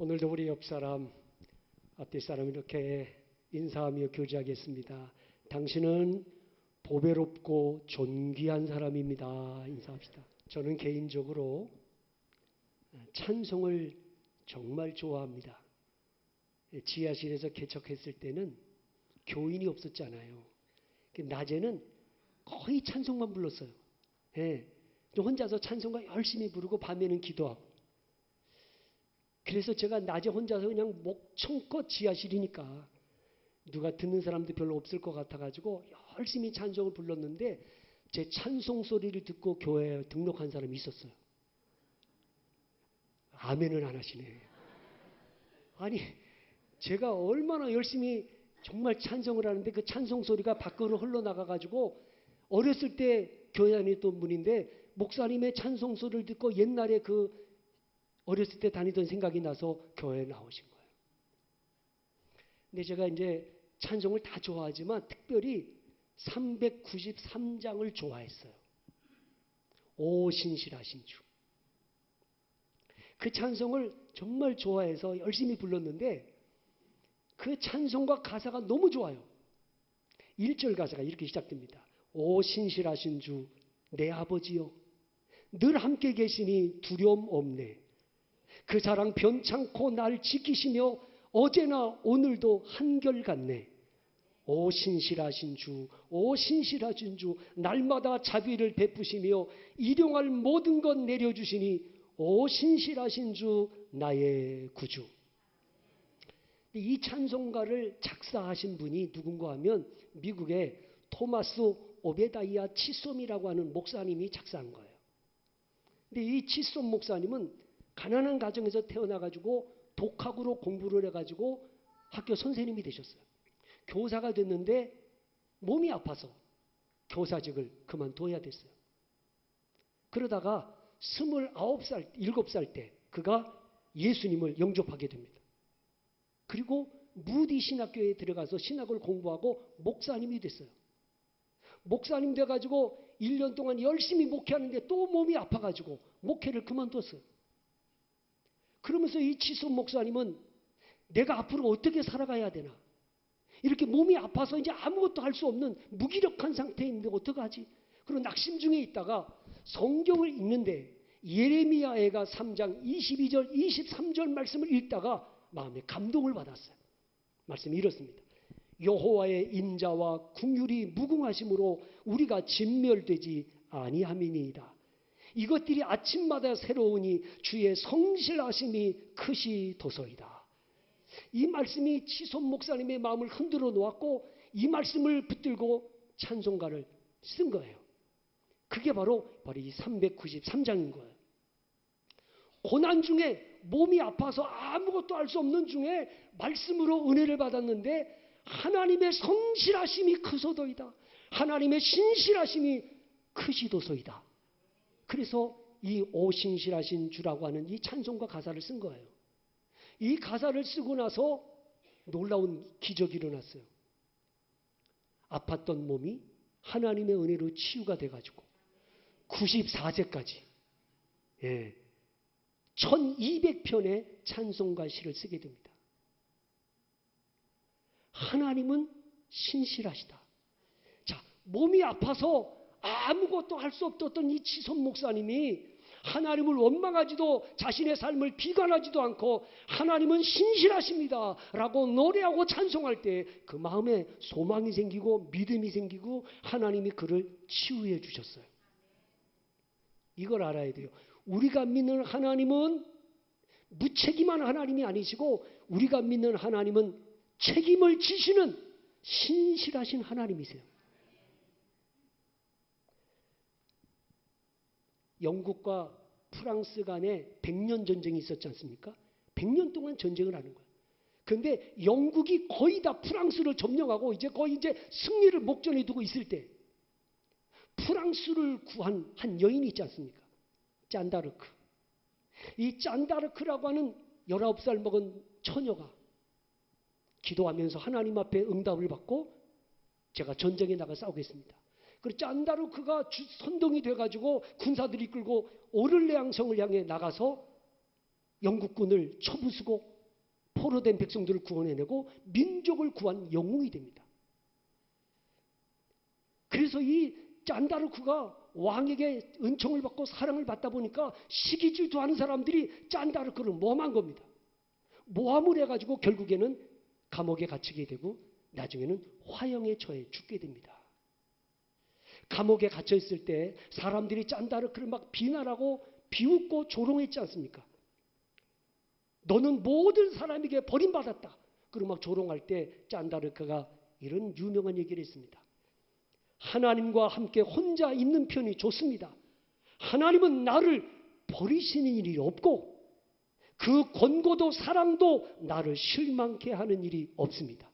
오늘도 우리 옆 사람, 앞뒤 사람 이렇게 인사하며 교제하겠습니다. 당신은 보배롭고 존귀한 사람입니다. 인사합시다. 저는 개인적으로 찬송을 정말 좋아합니다. 지하실에서 개척했을 때는 교인이 없었잖아요. 낮에는 거의 찬송만 불렀어요. 혼자서 찬송가 열심히 부르고 밤에는 기도하고. 그래서 제가 낮에 혼자서 그냥 목청껏 지하실이니까 누가 듣는 사람도 별로 없을 것 같아가지고 열심히 찬송을 불렀는데 제 찬송 소리를 듣고 교회에 등록한 사람이 있었어요. 아멘을 안 하시네. 아니 제가 얼마나 열심히 정말 찬송을 하는데 그 찬송 소리가 밖으로 흘러나가가지고 어렸을 때 교회 다니던 분인데 목사님의 찬송 소리를 듣고 옛날에 그 어렸을 때 다니던 생각이 나서 교회에 나오신 거예요. 근데 제가 이제 찬송을 다 좋아하지만 특별히 393장을 좋아했어요. 오 신실하신 주. 그 찬송을 정말 좋아해서 열심히 불렀는데 그 찬송과 가사가 너무 좋아요. 1절 가사가 이렇게 시작됩니다. 오 신실하신 주 내 아버지여 늘 함께 계시니 두려움 없네. 그 사랑 변창코 날 지키시며 어제나 오늘도 한결같네. 오 신실하신 주, 오 신실하신 주 날마다 자비를 베푸시며 일용할 모든 것 내려주시니 오 신실하신 주 나의 구주. 이 찬송가를 작사하신 분이 누군가 하면 미국의 토마스 오베다이아 치솜이라고 하는 목사님이 작사한 거예요. 근데 이 치솜 목사님은 가난한 가정에서 태어나가지고 독학으로 공부를 해가지고 학교 선생님이 되셨어요. 교사가 됐는데 몸이 아파서 교사직을 그만둬야 됐어요. 그러다가 29살, 7살 때 그가 예수님을 영접하게 됩니다. 그리고 무디 신학교에 들어가서 신학을 공부하고 목사님이 됐어요. 목사님 돼가지고 1년 동안 열심히 목회하는데 또 몸이 아파가지고 목회를 그만뒀어요. 그러면서 이 치솜 목사님은 내가 앞으로 어떻게 살아가야 되나? 이렇게 몸이 아파서 이제 아무것도 할 수 없는 무기력한 상태인데 어떡하지? 그리고 낙심 중에 있다가 성경을 읽는데 예레미야애가 3장 22절 23절 말씀을 읽다가 마음에 감동을 받았어요. 말씀이 이렇습니다. 여호와의 인자와 긍휼이 무궁하심으로 우리가 진멸되지 아니함이니이다. 이것들이 아침마다 새로우니 주의 성실하심이 크시도소이다. 이 말씀이 치솜 목사님의 마음을 흔들어 놓았고 이 말씀을 붙들고 찬송가를 쓴 거예요. 그게 바로 이 393장인 거예요. 고난 중에 몸이 아파서 아무것도 할 수 없는 중에 말씀으로 은혜를 받았는데 하나님의 성실하심이 크소도이다. 하나님의 신실하심이 크시도소이다. 그래서 이 오신실하신 주라고 하는 이 찬송가 가사를 쓴 거예요. 이 가사를 쓰고 나서 놀라운 기적이 일어났어요. 아팠던 몸이 하나님의 은혜로 치유가 돼가지고 94세까지 1200편의 찬송가 시를 쓰게 됩니다. 하나님은 신실하시다. 자, 몸이 아파서 아무것도 할 수 없었던 이 치솜 목사님이 하나님을 원망하지도 자신의 삶을 비관하지도 않고 하나님은 신실하십니다 라고 노래하고 찬송할 때 그 마음에 소망이 생기고 믿음이 생기고 하나님이 그를 치유해 주셨어요. 이걸 알아야 돼요. 우리가 믿는 하나님은 무책임한 하나님이 아니시고 우리가 믿는 하나님은 책임을 지시는 신실하신 하나님이세요. 영국과 프랑스 간에 100년 전쟁이 있었지 않습니까? 100년 동안 전쟁을 하는 거예요. 그런데 영국이 거의 다 프랑스를 점령하고 이제 거의 승리를 목전에 두고 있을 때 프랑스를 구한 한 여인이 있지 않습니까? 잔다르크. 이 잔다르크라고 하는 19살 먹은 처녀가 기도하면서 하나님 앞에 응답을 받고 제가 전쟁에 나가 싸우겠습니다. 그리고 잔다르크가 선동이 돼가지고 군사들이 끌고 오를레앙성을 향해 나가서 영국군을 쳐부수고 포로된 백성들을 구원해내고 민족을 구한 영웅이 됩니다. 그래서 이 짠다르크가 왕에게 은총을 받고 사랑을 받다 보니까 시기질투 하는 사람들이 짠다르크를 모함한 겁니다. 모함을 해가지고 결국에는 감옥에 갇히게 되고 나중에는 화형에 처해 죽게 됩니다. 감옥에 갇혀 있을 때 사람들이 짠다르크를 막 비난하고 비웃고 조롱했지 않습니까? 너는 모든 사람에게 버림받았다. 그리고 막 조롱할 때 짠다르크가 이런 유명한 얘기를 했습니다. 하나님과 함께 혼자 있는 편이 좋습니다. 하나님은 나를 버리시는 일이 없고 그 권고도 사랑도 나를 실망케 하는 일이 없습니다.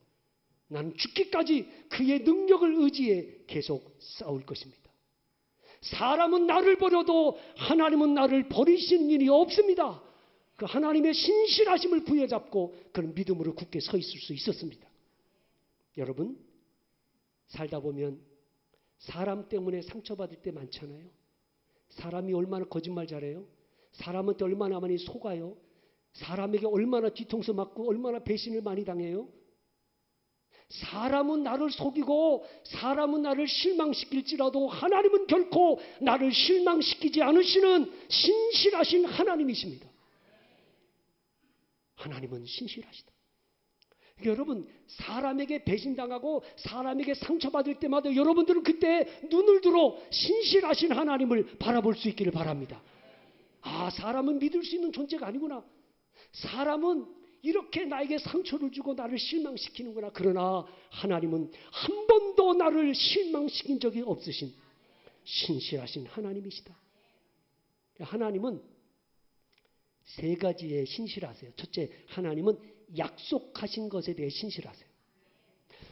나는 죽기까지 그의 능력을 의지해 계속 싸울 것입니다. 사람은 나를 버려도 하나님은 나를 버리시는 일이 없습니다. 그 하나님의 신실하심을 부여잡고 그런 믿음으로 굳게 서 있을 수 있었습니다. 여러분, 살다 보면 사람 때문에 상처받을 때 많잖아요. 사람이 얼마나 거짓말 잘해요? 사람한테 얼마나 많이 속아요? 사람에게 얼마나 뒤통수 맞고 얼마나 배신을 많이 당해요? 사람은 나를 속이고 사람은 나를 실망시킬지라도 하나님은 결코 나를 실망시키지 않으시는 신실하신 하나님이십니다. 하나님은 신실하시다. 여러분, 사람에게 배신당하고 사람에게 상처받을 때마다 여러분들은 그때 눈을 들어 신실하신 하나님을 바라볼 수 있기를 바랍니다. 아, 사람은 믿을 수 있는 존재가 아니구나. 사람은 이렇게 나에게 상처를 주고 나를 실망시키는구나. 그러나 하나님은 한 번도 나를 실망시킨 적이 없으신 신실하신 하나님이시다. 하나님은 세 가지의 신실하세요. 첫째, 하나님은 약속하신 것에 대해 신실하세요.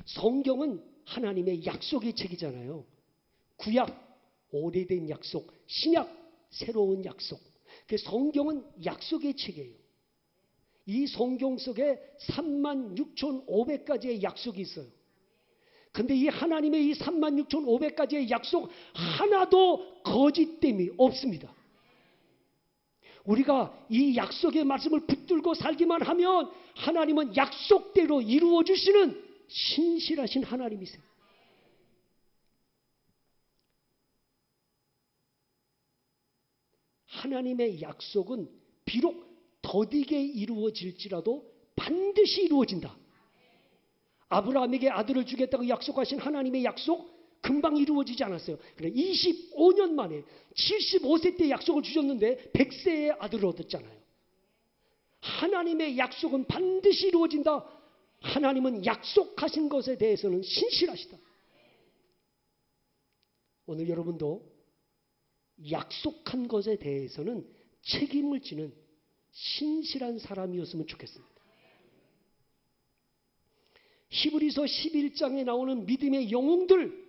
성경은 하나님의 약속의 책이잖아요. 구약, 오래된 약속, 신약, 새로운 약속. 그 성경은 약속의 책이에요. 이 성경 속에 36,500가지의 약속이 있어요. 근데 이 하나님의 이 36,500가지의 약속 하나도 거짓됨이 없습니다. 우리가 이 약속의 말씀을 붙들고 살기만 하면 하나님은 약속대로 이루어 주시는 신실하신 하나님이세요. 하나님의 약속은 비록 더디게 이루어질지라도 반드시 이루어진다. 아브라함에게 아들을 주겠다고 약속하신 하나님의 약속 금방 이루어지지 않았어요. 그래 25년 만에 75세 때 약속을 주셨는데 100세의 아들을 얻었잖아요. 하나님의 약속은 반드시 이루어진다. 하나님은 약속하신 것에 대해서는 신실하시다. 오늘 여러분도 약속한 것에 대해서는 책임을 지는 신실한 사람이었으면 좋겠습니다. 히브리서 11장에 나오는 믿음의 영웅들,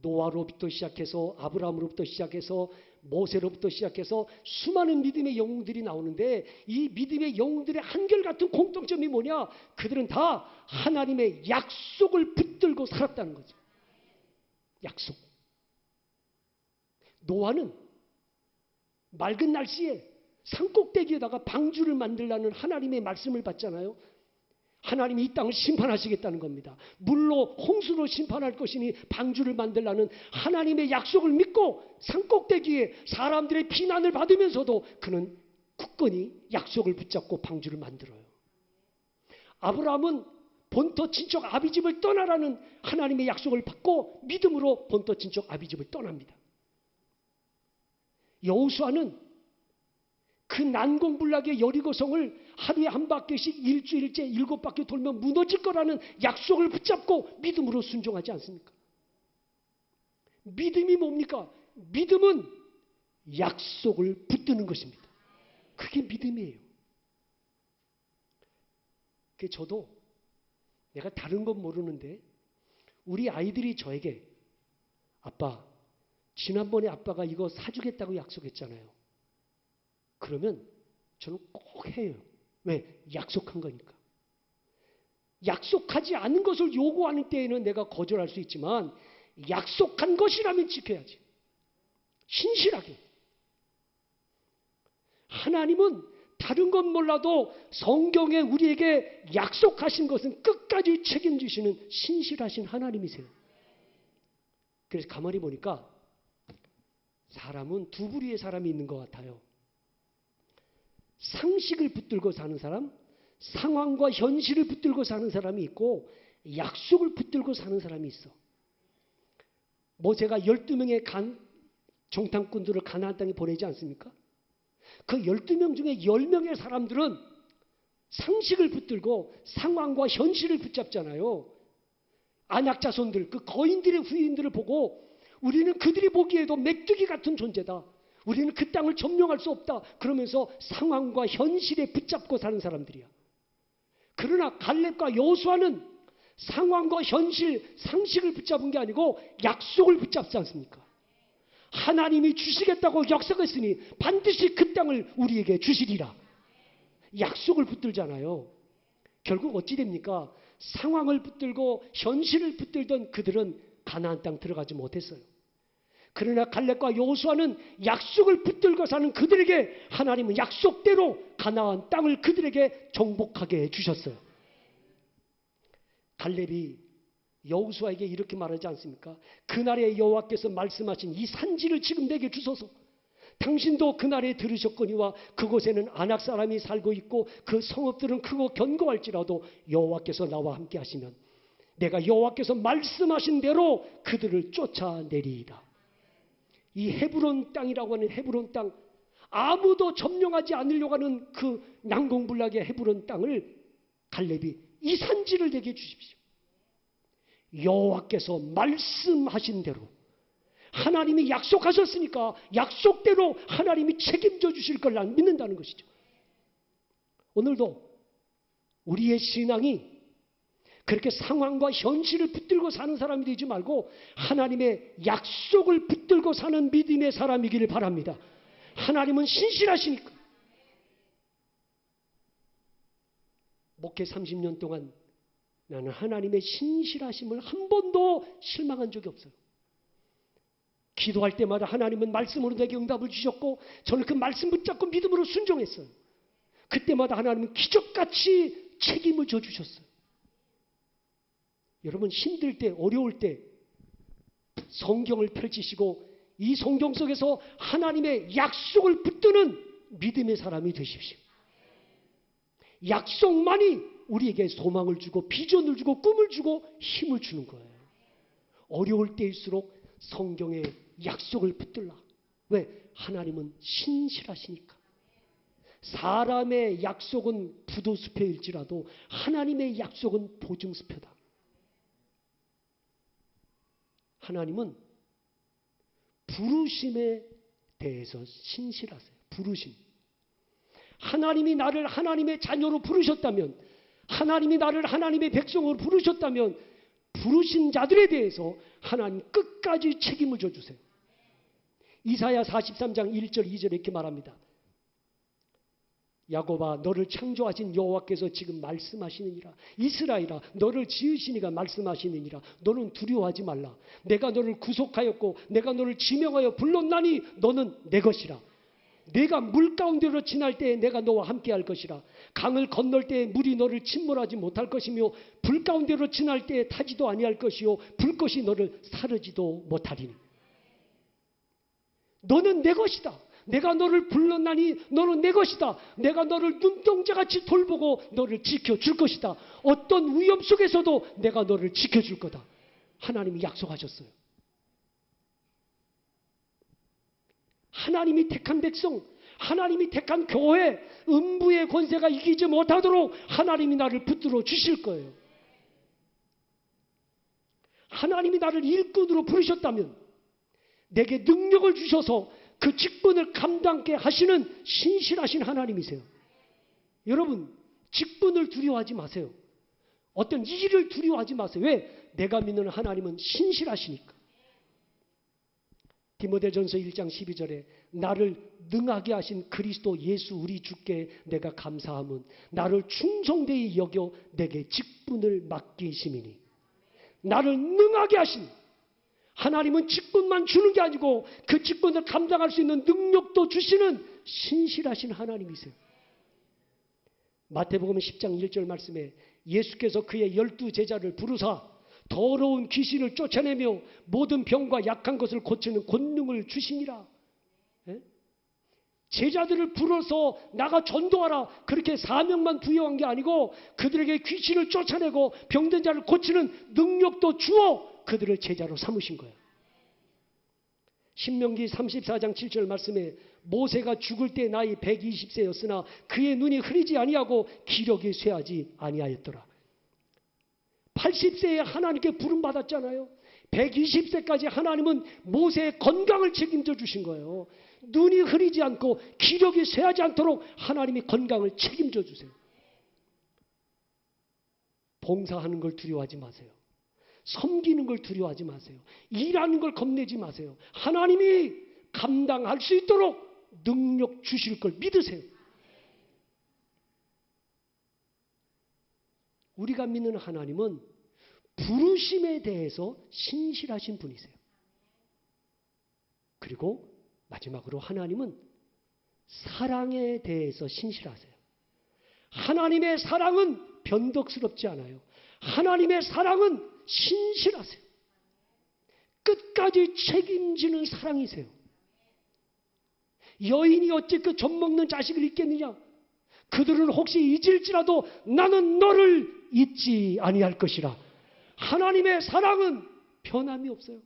노아로부터 시작해서 아브라함으로부터 시작해서 모세로부터 시작해서 수많은 믿음의 영웅들이 나오는데 이 믿음의 영웅들의 한결같은 공통점이 뭐냐? 그들은 다 하나님의 약속을 붙들고 살았다는 거죠. 약속. 노아는 맑은 날씨에 산꼭대기에다가 방주를 만들라는 하나님의 말씀을 받잖아요. 하나님이 이 땅을 심판하시겠다는 겁니다. 물로 홍수로 심판할 것이니 방주를 만들라는 하나님의 약속을 믿고 산꼭대기에 사람들의 비난을 받으면서도 그는 굳건히 약속을 붙잡고 방주를 만들어요. 아브라함은 본토 친척 아비집을 떠나라는 하나님의 약속을 받고 믿음으로 본토 친척 아비집을 떠납니다. 여호수아는 그 난공불락의 여리고성을 하루에 한 바퀴씩 일주일째 7바퀴 돌면 무너질 거라는 약속을 붙잡고 믿음으로 순종하지 않습니까? 믿음이 뭡니까? 믿음은 약속을 붙드는 것입니다. 그게 믿음이에요. 저도 내가 다른 건 모르는데 우리 아이들이 저에게 아빠, 지난번에 아빠가 이거 사주겠다고 약속했잖아요. 그러면 저는 꼭 해요. 왜? 약속한 거니까. 약속하지 않은 것을 요구하는 때에는 내가 거절할 수 있지만 약속한 것이라면 지켜야지. 신실하게. 하나님은 다른 건 몰라도 성경에 우리에게 약속하신 것은 끝까지 책임지시는 신실하신 하나님이세요. 그래서 가만히 보니까 사람은 두 부류의 사람이 있는 것 같아요. 상식을 붙들고 사는 사람, 상황과 현실을 붙들고 사는 사람이 있고 약속을 붙들고 사는 사람이 있어. 모세가 12명의 정탐꾼들을 가나안 땅에 보내지 않습니까? 그 12명 중에 10명의 사람들은 상식을 붙들고 상황과 현실을 붙잡잖아요. 안악자손들, 그 거인들의 후인들을 보고 우리는 그들이 보기에도 메뚜기 같은 존재다. 우리는 그 땅을 점령할 수 없다. 그러면서 상황과 현실에 붙잡고 사는 사람들이야. 그러나 갈렙과 여호수아는 상황과 현실, 상식을 붙잡은 게 아니고 약속을 붙잡지 않습니까? 하나님이 주시겠다고 약속했으니 반드시 그 땅을 우리에게 주시리라. 약속을 붙들잖아요. 결국 어찌 됩니까? 상황을 붙들고 현실을 붙들던 그들은 가나안 땅 들어가지 못했어요. 그러나 갈렙과 여호수아는 약속을 붙들고 사는 그들에게 하나님은 약속대로 가나안 땅을 그들에게 정복하게 해주셨어요. 갈렙이 여호수아에게 이렇게 말하지 않습니까? 그날에 여호와께서 말씀하신 이 산지를 지금 내게 주소서. 당신도 그날에 들으셨거니와 그곳에는 아낙 사람이 살고 있고 그 성읍들은 크고 견고할지라도 여호와께서 나와 함께 하시면 내가 여호와께서 말씀하신 대로 그들을 쫓아내리이다. 이 헤브론 땅이라고 하는 헤브론 땅, 아무도 점령하지 않으려고 하는 그 난공불락의 헤브론 땅을 갈렙이 이 산지를 내게 주십시오. 여호와께서 말씀하신 대로 하나님이 약속하셨으니까 약속대로 하나님이 책임져 주실 걸 난 믿는다는 것이죠. 오늘도 우리의 신앙이 그렇게 상황과 현실을 붙들고 사는 사람이 되지 말고 하나님의 약속을 붙들고 사는 믿음의 사람이기를 바랍니다. 하나님은 신실하시니까. 목회 30년 동안 나는 하나님의 신실하심을 한 번도 실망한 적이 없어요. 기도할 때마다 하나님은 말씀으로 내게 응답을 주셨고 저는 그 말씀 붙잡고 믿음으로 순종했어요. 그때마다 하나님은 기적같이 책임을 져주셨어요. 여러분 힘들 때 어려울 때 성경을 펼치시고 이 성경 속에서 하나님의 약속을 붙드는 믿음의 사람이 되십시오. 약속만이 우리에게 소망을 주고 비전을 주고 꿈을 주고 힘을 주는 거예요. 어려울 때일수록 성경의 약속을 붙들라. 왜? 하나님은 신실하시니까. 사람의 약속은 부도수표일지라도 하나님의 약속은 보증수표다. 하나님은 부르심에 대해서 신실하세요. 부르심. 하나님이 나를 하나님의 자녀로 부르셨다면, 하나님이 나를 하나님의 백성으로 부르셨다면 부르신 자들에 대해서 하나님 끝까지 책임을 져주세요. 이사야 43장 1절 2절에 이렇게 말합니다. 야곱아 너를 창조하신 여호와께서 지금 말씀하시느니라. 이스라엘아 너를 지으시니가 말씀하시느니라. 너는 두려워하지 말라. 내가 너를 구속하였고 내가 너를 지명하여 불렀나니 너는 내 것이라. 내가 물 가운데로 지날 때에 내가 너와 함께할 것이라. 강을 건널 때에 물이 너를 침몰하지 못할 것이며 불 가운데로 지날 때에 타지도 아니할 것이요 불꽃이 너를 사르지도 못하리니. 너는 내 것이다. 내가 너를 불렀나니 너는 내 것이다. 내가 너를 눈동자같이 돌보고 너를 지켜줄 것이다. 어떤 위험 속에서도 내가 너를 지켜줄 거다. 하나님이 약속하셨어요. 하나님이 택한 백성, 하나님이 택한 교회, 음부의 권세가 이기지 못하도록 하나님이 나를 붙들어 주실 거예요. 하나님이 나를 일꾼으로 부르셨다면 내게 능력을 주셔서 그 직분을 감당케 하시는 신실하신 하나님이세요. 여러분, 직분을 두려워하지 마세요. 어떤 일을 두려워하지 마세요. 왜? 내가 믿는 하나님은 신실하시니까. 디모데전서 1장 12절에 나를 능하게 하신 그리스도 예수 우리 주께 내가 감사함은 나를 충성되이 여겨 내게 직분을 맡기심이니. 나를 능하게 하신 하나님은 직분만 주는 게 아니고 그 직분을 감당할 수 있는 능력도 주시는 신실하신 하나님이세요. 마태복음 10장 1절 말씀에 예수께서 그의 12 제자를 부르사 더러운 귀신을 쫓아내며 모든 병과 약한 것을 고치는 권능을 주시니라. 예? 제자들을 불러서 나가 전도하라 그렇게 사명만 부여한 게 아니고 그들에게 귀신을 쫓아내고 병든 자를 고치는 능력도 주어 그들을 제자로 삼으신 거예요. 신명기 34장 7절 말씀에 모세가 죽을 때 나이 120세였으나 그의 눈이 흐리지 아니하고 기력이 쇠하지 아니하였더라. 80세에 하나님께 부름받았잖아요. 120세까지 하나님은 모세의 건강을 책임져 주신 거예요. 눈이 흐리지 않고 기력이 쇠하지 않도록 하나님이 건강을 책임져 주세요. 봉사하는 걸 두려워하지 마세요. 섬기는 걸 두려워하지 마세요. 일하는 걸 겁내지 마세요. 하나님이 감당할 수 있도록 능력 주실 걸 믿으세요. 우리가 믿는 하나님은 부르심에 대해서 신실하신 분이세요. 그리고 마지막으로 하나님은 사랑에 대해서 신실하세요. 하나님의 사랑은 변덕스럽지 않아요. 하나님의 사랑은 신실하세요. 끝까지 책임지는 사랑이세요. 여인이 어찌 그 젖 먹는 자식을 잊겠느냐? 그들은 혹시 잊을지라도 나는 너를 잊지 아니할 것이라. 하나님의 사랑은 변함이 없어요.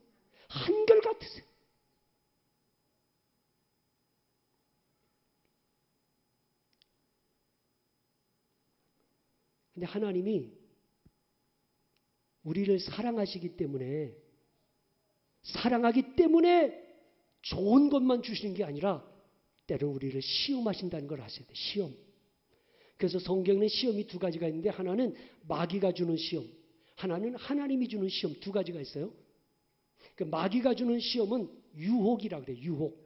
한결같으세요. 근데 하나님이 우리를 사랑하시기 때문에 좋은 것만 주시는 게 아니라 때로 우리를 시험하신다는 걸 아셔야 돼요. 시험. 그래서 성경에는 시험이 두 가지가 있는데 하나는 마귀가 주는 시험, 하나는 하나님이 주는 시험 두 가지가 있어요. 그 마귀가 주는 시험은 유혹이라고 그래요. 유혹.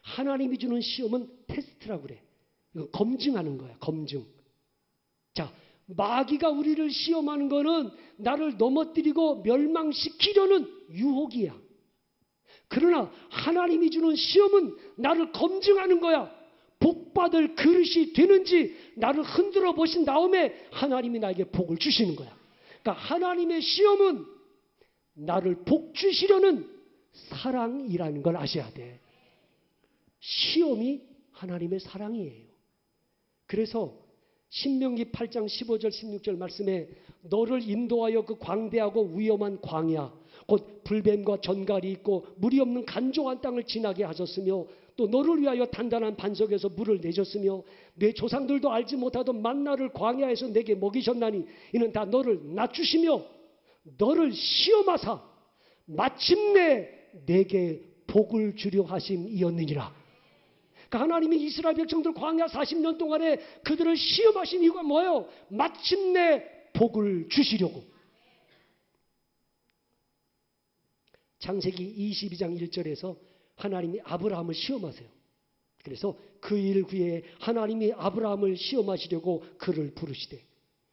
하나님이 주는 시험은 테스트라고 그래. 이거 검증하는 거야. 검증. 자, 마귀가 우리를 시험하는 거는 나를 넘어뜨리고 멸망시키려는 유혹이야. 그러나 하나님이 주는 시험은 나를 검증하는 거야. 복받을 그릇이 되는지 나를 흔들어 보신 다음에 하나님이 나에게 복을 주시는 거야. 그러니까 하나님의 시험은 나를 복 주시려는 사랑이라는 걸 아셔야 돼. 시험이 하나님의 사랑이에요. 그래서 신명기 8장 15절 16절 말씀에 너를 인도하여 그 광대하고 위험한 광야 곧 불뱀과 전갈이 있고 물이 없는 간조한 땅을 지나게 하셨으며 또 너를 위하여 단단한 반석에서 물을 내셨으며 내 조상들도 알지 못하던 만나를 광야에서 내게 먹이셨나니 이는 다 너를 낮추시며 너를 시험하사 마침내 내게 복을 주려 하심이었느니라. 그러니까 하나님이 이스라엘 백성들 광야 40년 동안에 그들을 시험하신 이유가 뭐예요? 마침내 복을 주시려고. 창세기 22장 1절에서 하나님이 아브라함을 시험하세요. 그래서 그 일 후에 하나님이 아브라함을 시험하시려고 그를 부르시되,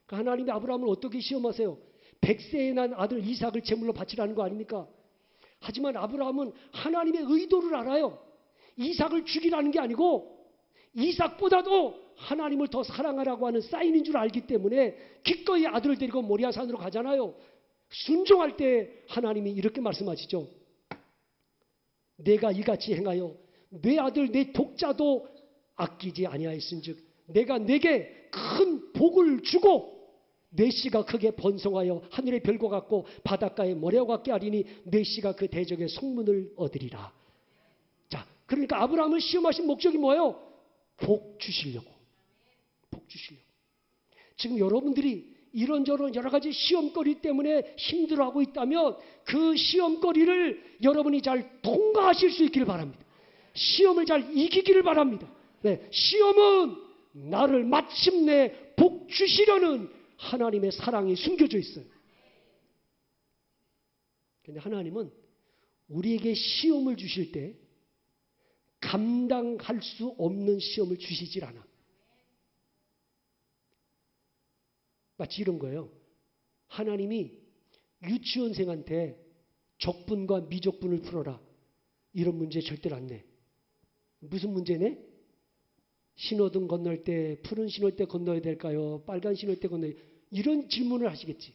그러니까 하나님이 아브라함을 어떻게 시험하세요? 100세에 난 아들 이삭을 제물로 바치라는 거 아닙니까? 하지만 아브라함은 하나님의 의도를 알아요. 이삭을 죽이라는 게 아니고 이삭보다도 하나님을 더 사랑하라고 하는 사인인 줄 알기 때문에 기꺼이 아들을 데리고 모리아산으로 가잖아요. 순종할 때 하나님이 이렇게 말씀하시죠. 내가 이같이 행하여 내 아들 내 독자도 아끼지 아니하였은즉 내가 내게 큰 복을 주고 내 씨가 크게 번성하여 하늘의 별과 같고 바닷가의 모래와 같게 하리니 내 씨가 그 대적의 성문을 얻으리라. 자, 그러니까 아브라함을 시험하신 목적이 뭐예요? 복 주시려고. 복 주시려고. 지금 여러분들이 이런저런 여러 가지 시험거리 때문에 힘들어하고 있다면 그 시험거리를 여러분이 잘 통과하실 수 있기를 바랍니다. 시험을 잘 이기기를 바랍니다. 네, 시험은 나를 마침내 복 주시려는 하나님의 사랑이 숨겨져 있어요. 그런데 하나님은 우리에게 시험을 주실 때 감당할 수 없는 시험을 주시질 않아. 마치 이런 거예요. 하나님이 유치원생한테 적분과 미적분을 풀어라. 이런 문제 절대로 안 내. 무슨 문제네? 신호등 건널 때 푸른 신호일 때 건너야 될까요? 빨간 신호일 때 건너야 이런 질문을 하시겠지.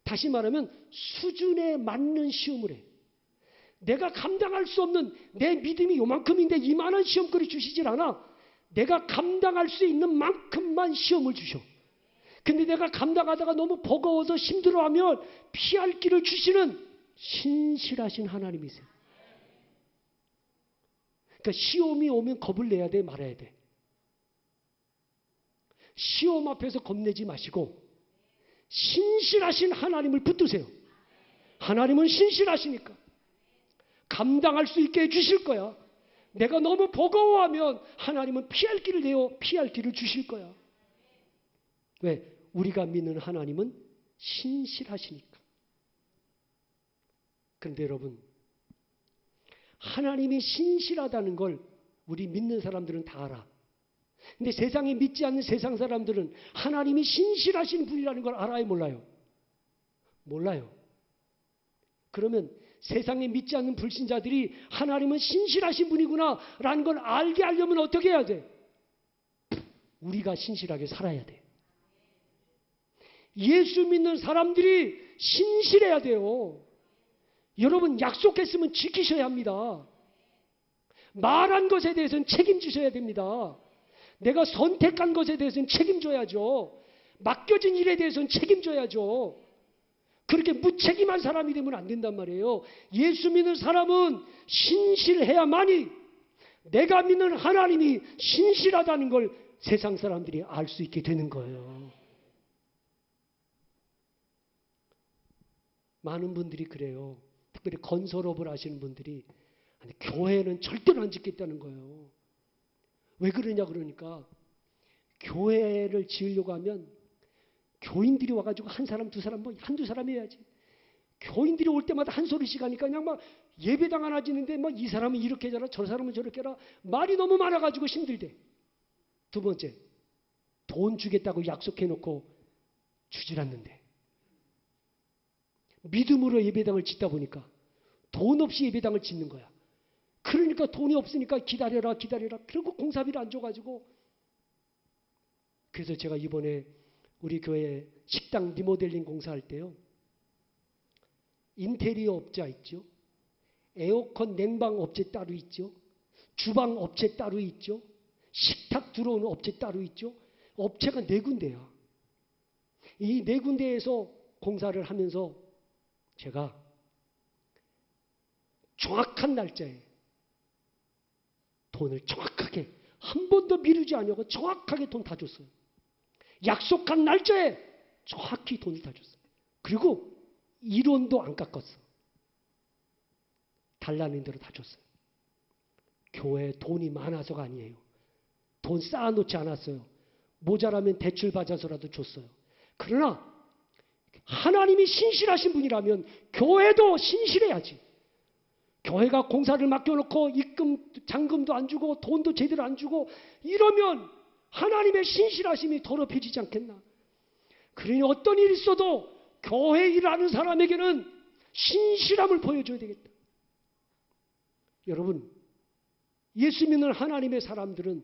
다시 말하면 수준에 맞는 시험을 해. 내가 감당할 수 없는 내 믿음이 요만큼인데 이만한 시험거리 주시질 않아. 내가 감당할 수 있는 만큼만 시험을 주셔. 근데 내가 감당하다가 너무 버거워서 힘들어하면 피할 길을 주시는 신실하신 하나님이세요. 그러니까 시험이 오면 겁을 내야 돼, 말아야 돼. 시험 앞에서 겁내지 마시고 신실하신 하나님을 붙드세요. 하나님은 신실하시니까 감당할 수 있게 해주실 거야. 내가 너무 버거워하면 하나님은 피할 길을 내어 피할 길을 주실 거야. 왜? 우리가 믿는 하나님은 신실하시니까. 그런데 여러분, 하나님이 신실하다는 걸 우리 믿는 사람들은 다 알아. 근데 세상에 믿지 않는 세상 사람들은 하나님이 신실하신 분이라는 걸 알아요, 몰라요? 몰라요. 그러면 세상에 믿지 않는 불신자들이 하나님은 신실하신 분이구나 라는 걸 알게 하려면 어떻게 해야 돼? 우리가 신실하게 살아야 돼. 예수 믿는 사람들이 신실해야 돼요. 여러분, 약속했으면 지키셔야 합니다. 말한 것에 대해서는 책임지셔야 됩니다. 내가 선택한 것에 대해서는 책임져야죠. 맡겨진 일에 대해서는 책임져야죠. 그렇게 무책임한 사람이 되면 안 된단 말이에요. 예수 믿는 사람은 신실해야만이 내가 믿는 하나님이 신실하다는 걸 세상 사람들이 알 수 있게 되는 거예요. 많은 분들이 그래요. 특별히 건설업을 하시는 분들이 아니, 교회는 절대로 안 짓겠다는 거예요. 왜 그러냐 그러니까 교회를 지으려고 하면 교인들이 와가지고 한 사람 두 사람 뭐 한두 사람 해야지. 교인들이 올 때마다 한 소리씩 하니까 그냥 막 예배당 하나 짓는데 막 이 사람은 이렇게 해라 저 사람은 저렇게 해라 말이 너무 많아가지고 힘들대. 두 번째, 돈 주겠다고 약속해놓고 주질 않는데. 믿음으로 예배당을 짓다 보니까 돈 없이 예배당을 짓는 거야. 그러니까 돈이 없으니까 기다려라 그리고 공사비를 안 줘가지고. 그래서 제가 이번에 우리 교회 식당 리모델링 공사할 때요, 인테리어 업자 있죠, 에어컨 냉방 업체 따로 있죠, 주방 업체 따로 있죠, 식탁 들어오는 업체 따로 있죠. 업체가 4군데야. 이 4군데에서 공사를 하면서 제가 정확한 날짜에 돈을 정확하게 한 번도 미루지 않고 정확하게 돈 다 줬어요. 약속한 날짜에 정확히 돈을 다 줬어요. 그리고 1원도 안 깎았어. 달라는 대로 다 줬어요. 교회에 돈이 많아서가 아니에요. 돈 쌓아놓지 않았어요. 모자라면 대출 받아서라도 줬어요. 그러나 하나님이 신실하신 분이라면 교회도 신실해야지. 교회가 공사를 맡겨놓고 입금, 잔금도 안 주고 돈도 제대로 안 주고 이러면 하나님의 신실하심이 더럽혀지지 않겠나. 그러니 어떤 일이 있어도 교회 일하는 사람에게는 신실함을 보여줘야 되겠다. 여러분, 예수 믿는 하나님의 사람들은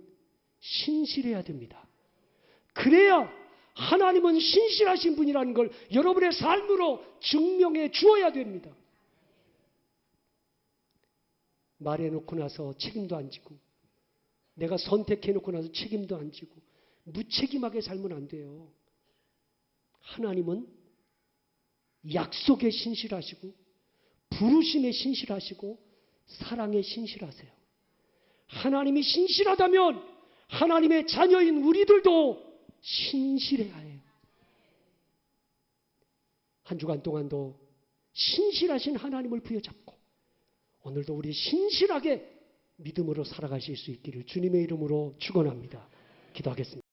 신실해야 됩니다. 그래야 하나님은 신실하신 분이라는 걸 여러분의 삶으로 증명해 주어야 됩니다. 말해놓고 나서 책임도 안 지고 내가 선택해놓고 나서 책임도 안 지고 무책임하게 살면 안 돼요. 하나님은 약속에 신실하시고 부르심에 신실하시고 사랑에 신실하세요. 하나님이 신실하다면 하나님의 자녀인 우리들도 신실해야 해요. 한 주간 동안도 신실하신 하나님을 부여잡고 오늘도 우리 신실하게 믿음으로 살아가실 수 있기를 주님의 이름으로 축원합니다. 기도하겠습니다.